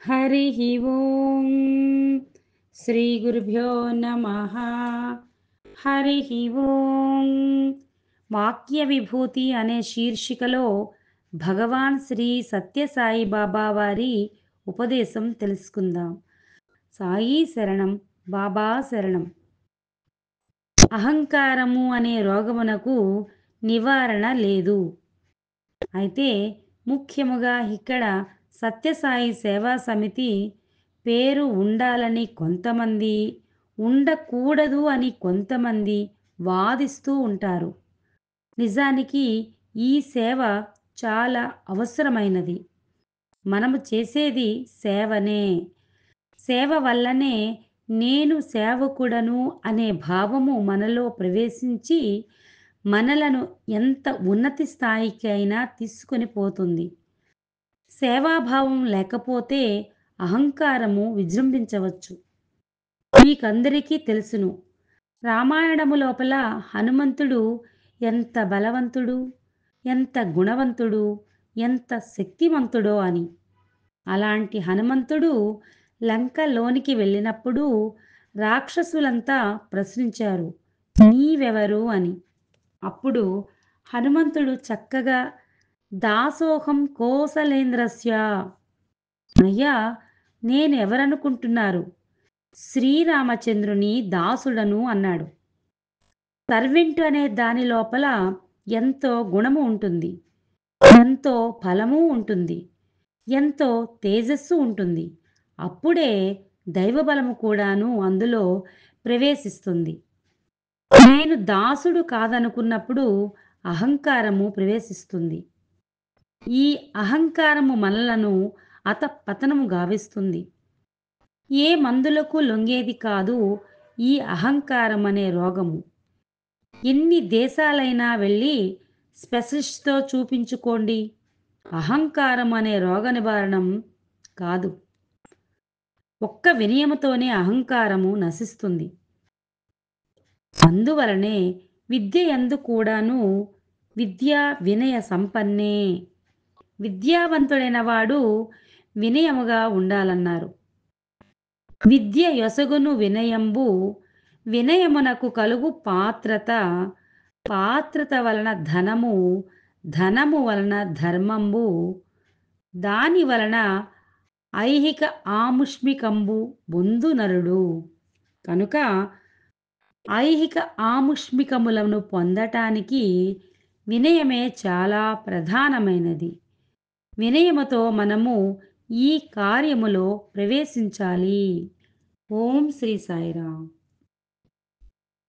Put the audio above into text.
హరిః ఓం శ్రీ గురుభ్యో నమః. హరిః ఓం. వాక్య విభూతి అనే శీర్షికలో భగవాన్ శ్రీ సత్యసాయి బాబా వారి ఉపదేశం తెలుసుకుందాం. సాయి శరణం, బాబా శరణం. అహంకారము అనే రోగమునకు నివారణ లేదు. అయితే ముఖ్యముగా ఇక్కడ సత్యసాయి సేవా సమితి పేరు ఉండాలని కొంతమంది, ఉండకూడదు అని కొంతమంది వాదిస్తూ ఉంటారు. నిజానికి ఈ సేవ చాలా అవసరమైనది. మనము చేసేది సేవనే. సేవ వల్లనే నేను సేవకుడను అనే భావము మనలో ప్రవేశించి మనలను ఎంత ఉన్నతి స్థాయికైనా తీసుకొని పోతుంది. సేవాభావం లేకపోతే అహంకారము విజృంభించవచ్చు. మీకందరికీ తెలుసును, రామాయణము లోపల హనుమంతుడు ఎంత బలవంతుడు, ఎంత గుణవంతుడు, ఎంత శక్తిమంతుడో అని. అలాంటి హనుమంతుడు లంకలోనికి వెళ్ళినప్పుడు రాక్షసులంతా ప్రశ్నించారు, నీవెవరు అని. అప్పుడు హనుమంతుడు చక్కగా దాసోహం కోసలేంద్రస్య, అయ్యా నేనెవరనుకుంటున్నారు, శ్రీరామచంద్రుని దాసుడను అన్నాడు. సర్వెంట్ అనే దాని లోపల ఎంతో గుణము ఉంటుంది, ఎంతో ఫలము ఉంటుంది, ఎంతో తేజస్సు ఉంటుంది. అప్పుడే దైవబలము కూడాను అందులో ప్రవేశిస్తుంది. నేను దాసుడు కాదనుకున్నప్పుడు అహంకారము ప్రవేశిస్తుంది. ఈ అహంకారము మనలను అతపతనము గావిస్తుంది. ఏ మందులకు లొంగేది కాదు ఈ అహంకారం అనే రోగము. ఎన్ని దేశాలైనా వెళ్ళి స్పెషలిస్ట్తో చూపించుకోండి, అహంకారం అనే రోగ నివారణం కాదు. ఒక్క వినయముతోనే అహంకారము నశిస్తుంది. అందువలనే విద్య యందు కూడాను విద్యా వినయ సంపన్నే. విద్యావంతుడైన వాడు వినయముగా ఉండాలన్నారు. విద్య యొసగును వినయంబు, వినయమునకు కలుగు పాత్రత, పాత్రత వలన ధనము, ధనము వలన ధర్మంబు, దాని వలన ఐహిక ఆముష్మికంబు బొందు నరుడు. కనుక ఐహిక ఆముష్మికములను పొందటానికి వినయమే చాలా ప్రధానమైనది. వినయముతో మనము ఈ కార్యములో ప్రవేశించాలి. ఓం శ్రీ సాయిరాం.